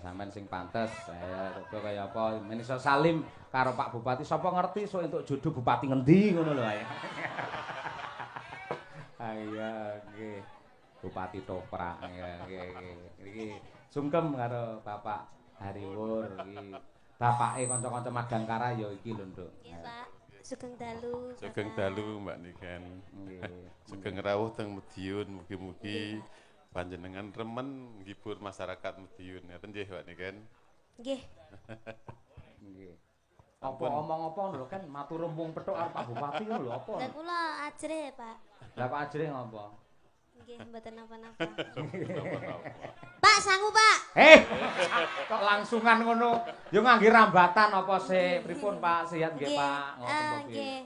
sampean sing pantes. Saya kaya apa Menisal Salim karo Pak Bupati sapa ngerti sok entuk jodoh bupati ngendi ngono lho ae. Iya nggih. Bupati Toprak ya nggih. Iki sungkem karo Bapak Hariwur iki. Bapake kanca-kanca Madangkara ya iki lho, Nduk. Nggih, Pak. Sugeng dalu. Sugeng dalu Mbak Niken. Nggih. Sugeng rawuh teng Madiun, mugi-mugi panjenengan remen ngibur masyarakat Madiun. Ngoten nggih Mbak Niken. Nggih. Nggih. Apa omong apa lho kan matur rumpung petuk karo Pak Bupati ngono lho apa? Lah kula ajre, Pak. Lah Pak Ajre ngopo? Nggih, mboten napa-napa. Pak, sangu, Pak. Kok langsungan ngono? Yo ngangge rambatan apa sih? Pripun Pak? Sehat nggih, Pak? Ngoten to Nggih.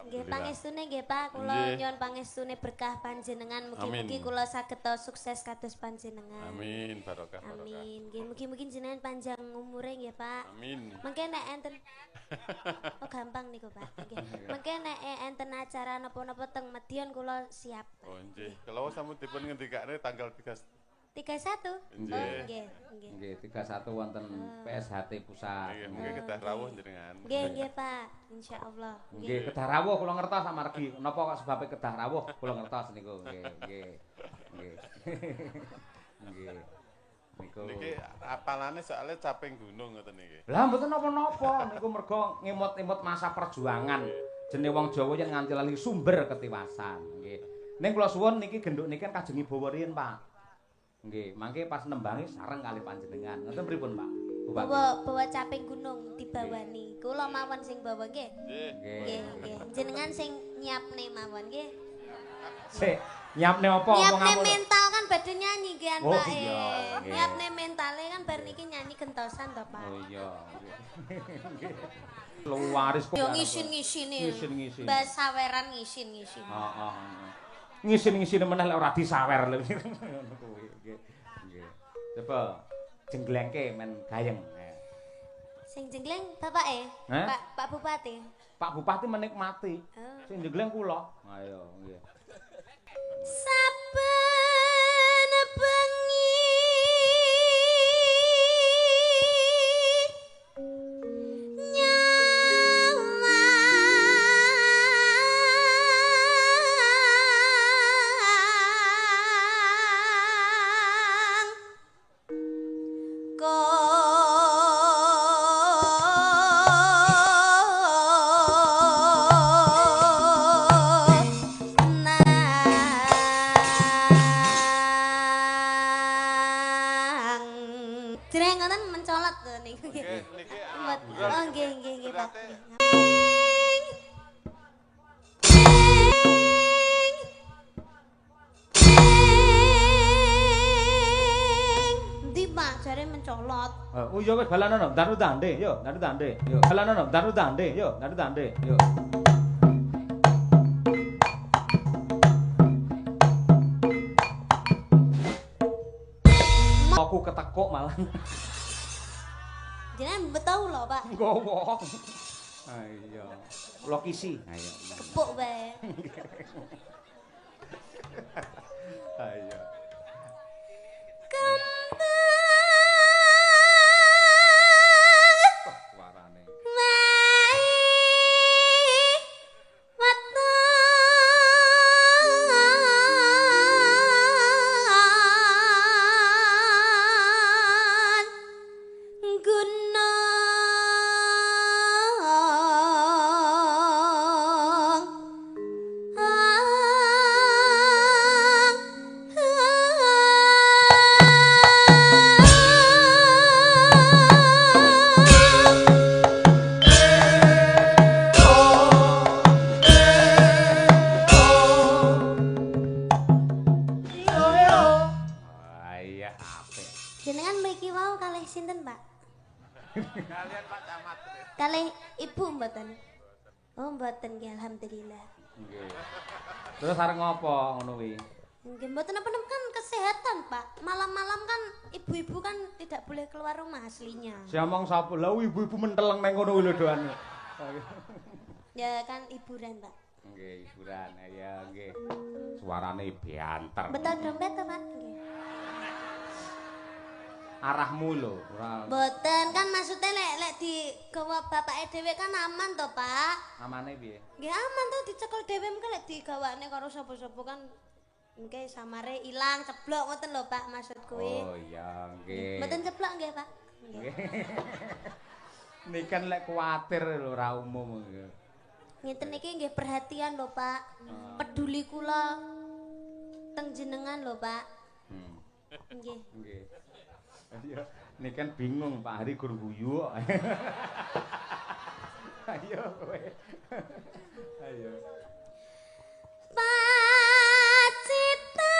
Nggih, pangestune nggih, Pak. Kula nyuwun pangestune berkah panjenengan. Mugi-mugi kula saged sukses kados panjenengan. Amin, barokah. Amin. Nggih, mugi-mugi jenengan panjang umure nggih, Pak. Amin. Mengke nek enten Oh, gampang niku, Pak. Nggih. Mengke nek enten acara napa-napa teng Madiun kula siap. Oh, nggih. Kalau sampun dipun ngendikane tanggal 31. Nggih. Oh, nggih, nggih. Nggih, 31 wonten PSHT pusat. Nggih, mungkin kedah rawuh jenengan. Nggih, nggih, Pak. Insyaallah. Nggih, kedah rawuh kula ngertos amargi napa kok sebabe kedah rawuh kula ngertos niku. Nggih, nggih. Nggih. Nggih. Niku. Niki apalane soalnya caping gunung ngoten niki. Lah mboten napa-napa niku mergo ngemot-emot masa perjuangan. Jenenge wong Jawa yen nganti lali sumber ketiwasan. Nggih. Ning kula suwun niki genduk niki kan kajeng Ibawa riyin, Pak. Nggih, mangke pas nembangi sareng kali panjenengan. Ngoten pripun, Pak? Bupati. Bawa caping gunung dibawani. Kula mawon sing bawa nggih. Nggih, nggih. Jenengan sing nyiapne mawon nggih. Sik, nyiapne apa Nyiapne ngomong mental kan badhe nyanyi nggih, Oh, Pak. iya, nggih. Nyiapne mentale kan bar niki nyanyi gentosan to, Pak. Oh iya. Luaris kok. Yo ngisin-ngisini. Ngisin-ngisin. Mbah saweran ngisin-ngisin. Heeh. Ngisin-ngisin meneh lek ora disawer lho. Ngono kuwi. Nggih. Nggih. Coba jenglengke men gayeng. Sing jengleng bapake? Pak Bupati. Pak Bupati menikmati. Oh. Sing jengleng kula. Ayo, nggih. Saben bengi Oh iya wis balanono, daru tande, yo, daru tande, yo. Balanono, daru tande, yo, daru tande, yo. Aku ketekuk malah. Jenengan betau lho, Pak. Gowo. Ayo. Kula kisi. Ayo. Kepuk bae. Ayo. Kalih ibu mboten. Oh mboten nggih alhamdulillah. Nggih. Terus arep ngopo ngono kuwi? Nggih mboten napa-napa kan kesehatan, Pak. Malam-malam kan ibu-ibu kan tidak boleh keluar rumah aslinya. Si omong sapa? Lah ibu-ibu menteleng nang ngono lho doane. Ya kan hiburan, Pak. Nggih, hiburan. Ya nggih. Suarane bianter. Betul dompet to, Pak? Nggih. arahmu lho. Mboten kan maksudnya lek digawa bapake dhewe kan aman to, Pak. Amane piye? Nggih aman to dicekel dhewe mengko lek digawane karo sapa-sapa kan nggih samare ilang ceblok ngoten lho, Pak, maksud kuwi. Oh iya, nggih. Mboten ceblok nggih, Pak. Nggih. Niken lek kuwatir lho ora umum. Ngeten iki nggih perhatian lho, Pak. Peduli kula teng jenengan lho, Pak. Nggih. Nggih. Iya, niken bingung Pak Hari gur guyu kok. Ayo kowe. Ayo. Pacita.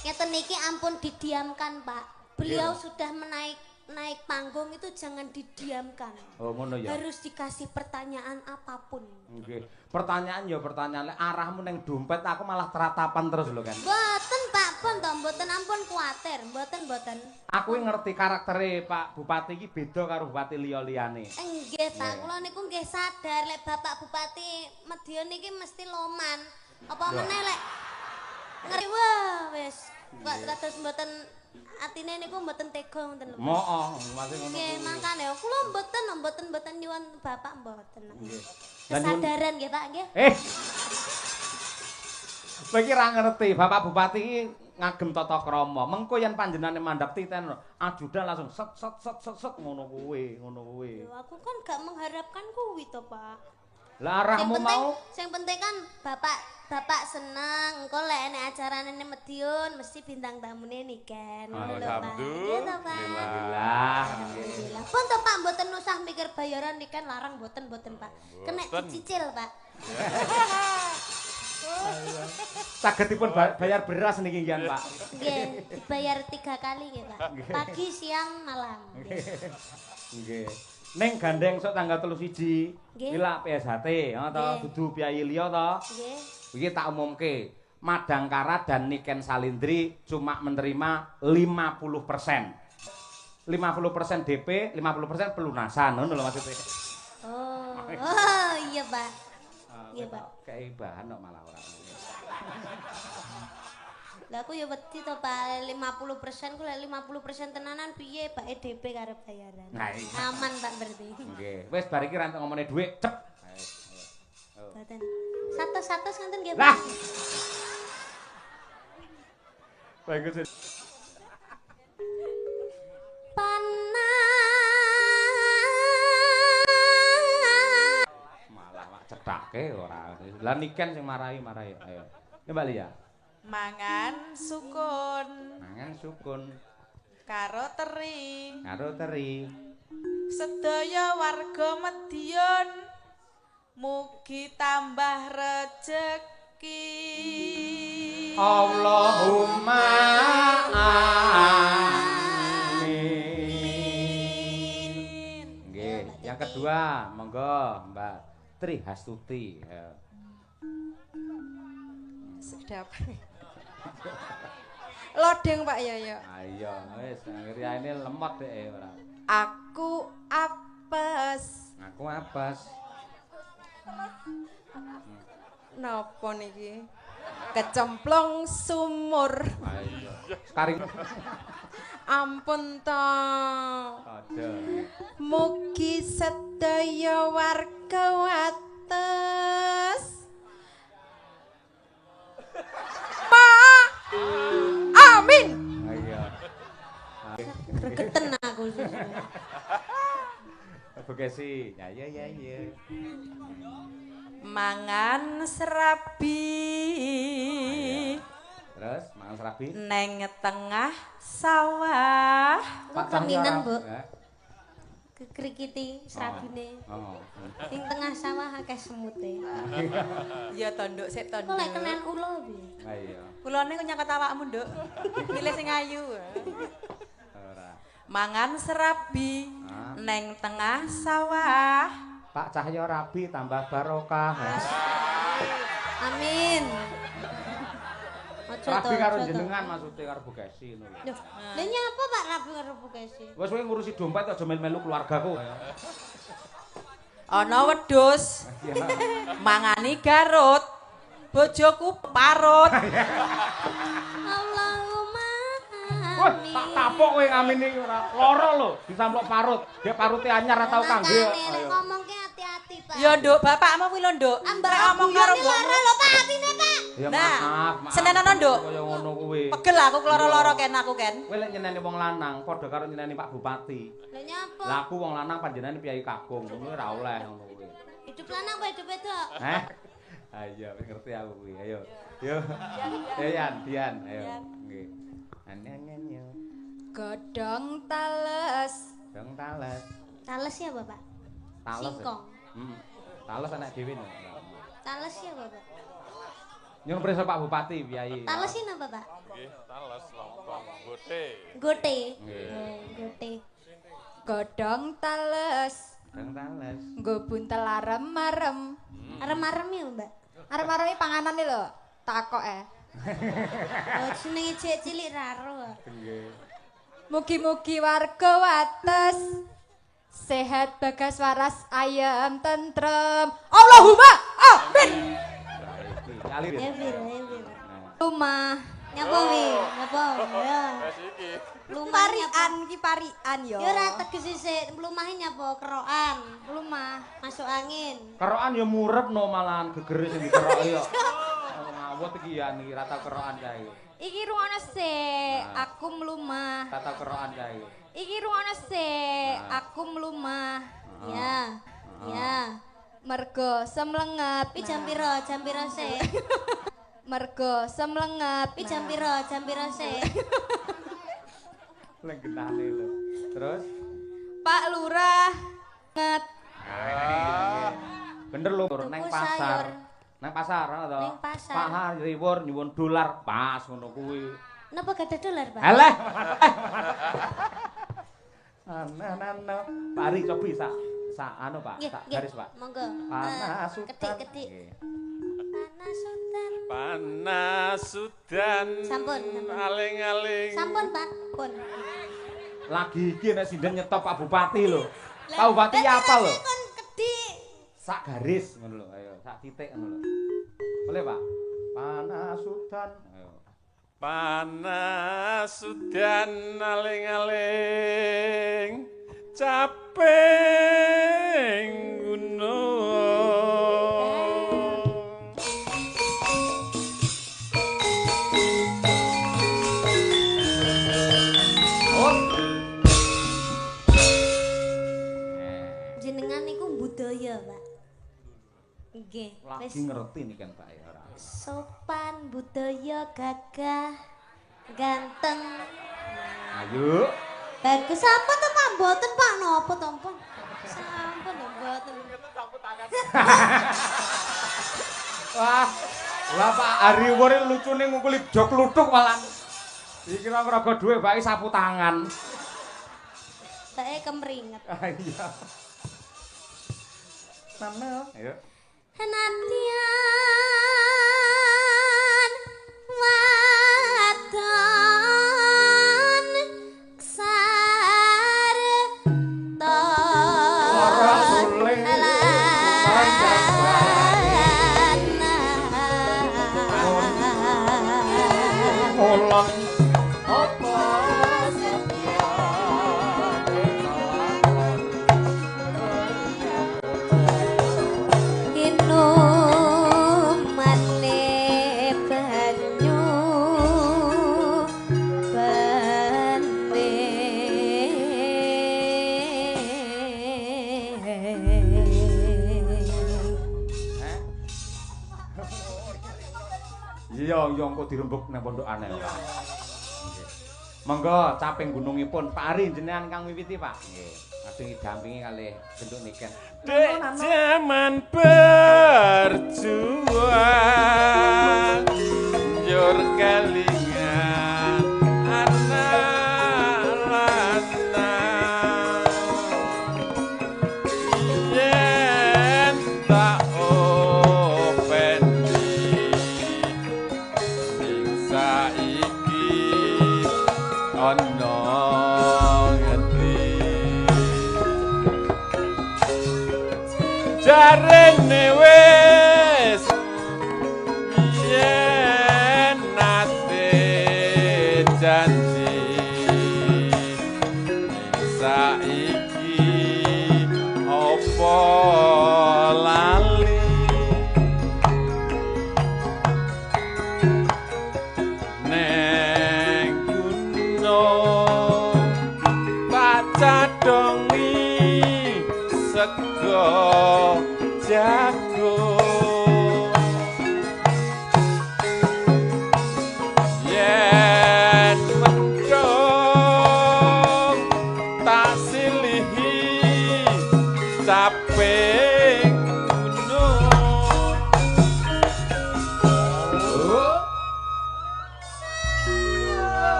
Ngeten niki ampun didiamkan, Pak. Beliau sudah naik panggung itu jangan didiamkan. Oh, ngono ya. Harus dikasih pertanyaan apapun. Nggih. Pertanyaan ya pertanyaan lek arahmu ning dompet aku malah teratapan terus lho kan. Mboten, Pak, pun to, mboten ampun kuwatir, mboten. Aku ngerti karaktere Pak Bupati iki beda karo bupati liya-liyane. Nggih, Pak, kula niku nggih sadar lek Bapak Bupati Medion niki mesti loman. Apa meneh lek ngerti wah wis kok kados mboten atine niku mboten tega ngoten lho. Mooh, masih ngono. Nggih, mangkane kula mboten nyuwun Bapak mboten. Nggih. Kesadaran nggih, Pak, nggih. Kowe iki ra ngerti, Bapak Bupati iki ngagem tata krama. Mengko yen panjenengane mandhap titen ajudan langsung set ngono kuwi. Lho, aku kan gak mengharapkan kuwi to, Pak. Lah arahmu mau sing penting kan Bapak seneng engko lek enek acarane ning Medion mesti bintang tamune niken ngono lho Pak. Alhamdulillah. Alhamdulillah. Pun to Pak mboten usah mikir bayaran niken larang mboten Pak. Kena dicicil Pak. Sagedipun bayar beras niki nggih Pak. Nggih, dibayar 3 kali nggih Pak. Pagi, siang, malam. Nggih. Ning gandeng sok tanggal 31. Iki lak PSHT, to dudu biaya liya to. Nggih. Iki tak umumke. Madangkara dan Niken Salindri cuma menerima 50%. 50% DP, 50% pelunasan, ngono lho maksudnya. Oh, iya, Pak. Iya, Pak. Kayak bahan kok malah ora. Lah aku ya wedi to Pak, 50% ku lek 50% tenanan piye Pak EDP karo bayaran. Nah, aman Pak berarti. Nggih, wis bar iki ra entuk ngomongne dhuwit, cep. Mboten. 100 ngoten nggih Pak. Lah. Bagus. Malah mak cethake ora. Lah Niken sing marahi. Ayo. Mbak Lia. Mangan sukun. Karo teri. Sedaya warga Medion mugi tambah rejeki. Allahumma amin. Nggih, yang kedua monggo Mbak Tri Hastuti. Sedap. Lodeng Pak ya. Ayo, wis ngriane lemot dhek ora. Aku apes. Napa niki? Kecemplung sumur. Ayo. Karing. Ampun to. Ada. Mugi sedaya warga wates. Amin. Ayo. Gregeten aku. Bekasi. Ya. Mangan serabi. Terus mangan Rabi? Neng tengah sawah. Kok keminan, Bu? Kekrikiti serabine. Oh. Ing tengah sawah akeh semute. Ya tondok sik Kok tondok. lek kenen ulo piye? Ha iya. Kulone kok nyangkut awakmu, Nduk. Milih sing ayu. Ora. Mangan serabi Ah. neng tengah sawah. Pak Cahyo Rabi tambah barokah. Amin. Aja Rabi to. karo aja to. jenengan maksudnya karo Bu Kesi ngono lho. Loh, lha nyapa Pak Rabi karo Bu Kesi? Wes kowe ngurusi dompet aja melu-melu keluargaku. Ana wedhus mangani garut. Bojoku parut. Allahumma Wah, amin. tak tapok kowe ngamini ora lara lho, disamplok parut. Dia parute anyar ora tau kangge. Makane lek ngomongke hati-hati, Pak. Ya, Nduk, bapakmu kuwi lho, Nduk. Ambak Nek ngomong karo guyone lara lho Pak atine, Pak. Ya Nah, maaf, maaf. senenono, Nduk. Kaya ngono kuwi. Pegel aku keloro-loro ken aku ken. Kowe lek nyeneni wong lanang padha karo nyeneni Pak Bupati. Lha nyapa? Lah aku wong lanang panjenengan piyai kakung, ngono ora oleh ngono kuwi. Hidup lanang apa hidup wedok? Ayo, wis ngerti aku kuwi. Ayo. Yo. Dian, ayo. Nggih. Anyanyo. Godhong tales. Dong tales. Tales ya, Bapak? Tales. Singkong. Tales anak dhewe no. Tales ya, Bapak? Nyuwun prisa Pak Bupati, Piyai. Talesin apa, Pak? Nggih, tales lompong gote. Gote. Nggih. Gote. Godhong tales. Dong tales. Nggo buntel arem-arem. Arem-arem ya, Mbak? Arem-arem iki panganan iki lho. Takok Oh, jenenge cek cilik raro. Nggih. Mugi-mugi warga wates sehat bagas waras ayam tentrem. Allahumma amin. Alir. Ya, Bir, ya, Bir. Rumah Nyapa wi? Nyapa? Ya. Wes iki. Lumah parian ki parian yo. Ya ora tegese sik, lumahe nyapa kerokan. Rumah. Masuk angin. Kerokan ya murep no malahan gegere sing dikeroki yo. Ngawut iki ya niki ra tau kerokan kae. Iki rungono sik, aku mlumah. Ra tau kerokan kae. Iki rungono sik, aku mlumah. Ya. Ya. Mergo semlenget. Pi jam pira? Jam pira sik? Mergo semlenget. Pi jam pira? Jam pira sik? Lenggenane lho. Terus Pak Lurah nget. bener lho neng Tuku pasar. sayur. Nang pasar ngono to. Ning pasar. Pahar riwur nyuwun dolar pas ngono kuwi. Napa gak ada dolar, Pak? Eleh. Ana pari cobi sak anu Pak, Nggih, sak nggih. garis Pak. Monggo. Panas udan. Ketik-ketik. Nggih. Panas udan. Panas sudan. Sampun. Aling-aling. Sampun, Pak. Pun. Lagi iki nek sinden nyetop Pak Bupati lho. Pak Bupati apa lho? Kon kedik. Sak garis ngono lho, ayo sak titik ngono lho. Boleh Pak? Panas udan. Ayo. Panas sudan aling-aling. Caping gunung. Oh. Jenengan niku budaya, Pak. Nggih. Lagi ngerti nih kan Pak ya ora. Sopan, budaya, gagah, ganteng. Ayo. Bagus sampun to Pak, mboten Pak napa to pun. Sampun to mboten. Wah. Lah Pak Ariwur lucune ngukuli jok luthuk malah. Iki kira-kira duwe bae sapu tangan. Saya kemringet. Ah iya. Mana? Ayo. Senatian wadon sarta Ora suling Mulon apa inumane banyu bening Iya, engko dirembuk nang pondokane, Pak. Nggih. Monggo caping gunungipun Pak Ari jenengan kang miwiti, Pak. Nggih. Kadang didampingi kalih genduk niken. Dek zaman berjuang njur kelingan anak lanang yen tak openi ning saiki ana jarene wis yen nate janji saiki opo lali neng gunung tak cadongi sego jagung yen mendung tak silihi caping gunung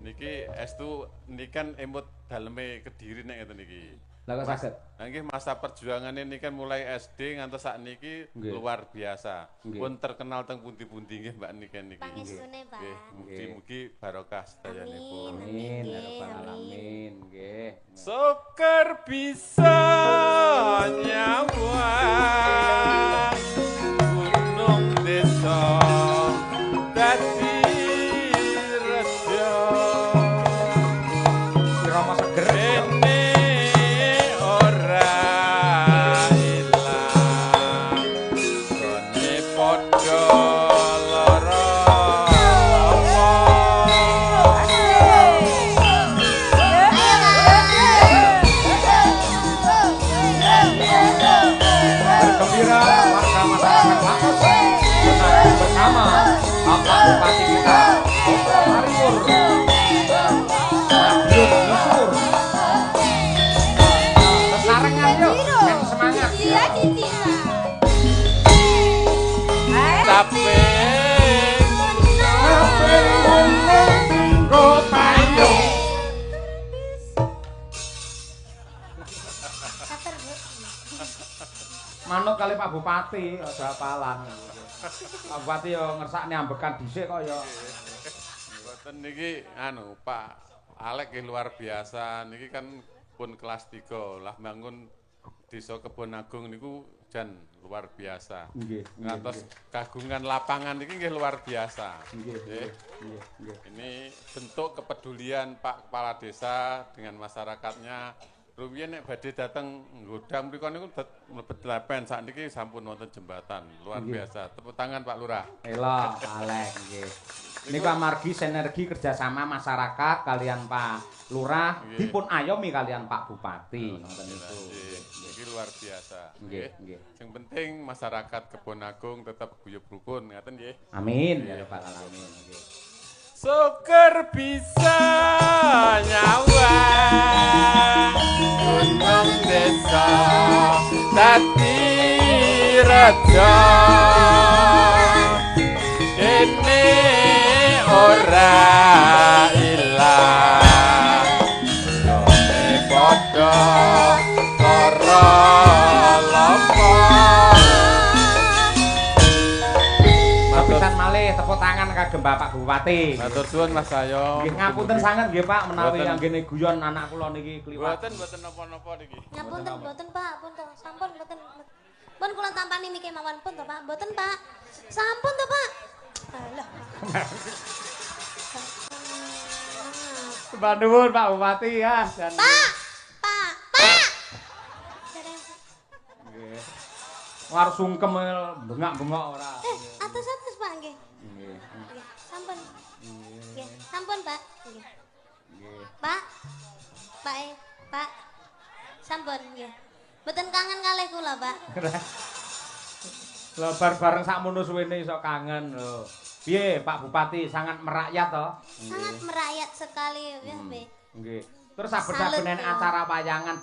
niki estu nikan emut daleme Kediri nek ngeten iki. Lah kok saged? Nah, nggih masa perjuangan ini kan mulai SD ngantos sakniki luar biasa. Pun terkenal teng pundi-pundi nggih Mbak Niken niki. Pangestune, Pak. Nggih, mugi-mugi barokah sedayanipun. Amin, ya rabbal alamin, nggih. Syukur bisa nyawa gunung desa dadi rejo. Irama seger. Bupati kita, Bapak Harimur, Madiun Nyusur, besarengan yuk, kan semangat. Iya, Cici. Tapi manut kali Pak Bupati, aja apalan. Pak Bupati yo ngersakne ambekan dhisik kok yo. mboten niki anu Pak Alek nggih luar biasa. Niki kan pun kelas 3 lah bangun Desa Kebon Agung niku jan luar biasa. Nggih. Ngantos kagungan lapangan niki nggih luar biasa. Nggih. Ini bentuk kepedulian Pak Kepala Desa dengan masyarakatnya. Rumiyin nek badhe dateng nggodang mriku niku mlebet lepen sakniki sampun wonten jembatan. Luar biasa. Tepuk tangan Pak Lurah. Elok, Alek nggih. Niku amargi sinergi kerjasama masyarakat kalian Pak Lurah dipun ayomi kalian Pak Bupati. Ngoten niku. Niki luar biasa. Nggih. Sing penting masyarakat Kebon Agung tetap guyub rukun ngaten nggih. Amin ya rabbal alamin nggih. Syukur bisa nyawa gunung desa dadi rejo ini ora ilang yone padha karo lopo. Pisan malih tepuk tangan kagem Bapak Bupati. Matur suwun Mas Ayo. Nggih ngapunten sanget nggih Pak menawi anggene guyon anak kula niki kliwat. Mboten napa-napa niki. Ngapunten Pak, pun to, sampun mboten. Pun kula tampani miki mawon pun to Pak, mboten Pak. Sampun to Pak. Alah. Sembah nuwun Pak Bupati ya. Pak. Nggih. War sungkem bengak-bengok ora. Atus-atus Pak nggih. Nggih. Nggih, sampun. Nggih, sampun Pak. Nggih. Nggih. Pak. Pak. Sampun nggih. Mboten kangen kalih kula, Pak. Lho bar bareng sakmono suwene iso kangen lho. Piye Pak Bupati sangat merakyat to? Sangat merakyat sekali ya, Be. Nggih. Terus saben-sabenen acara wayangan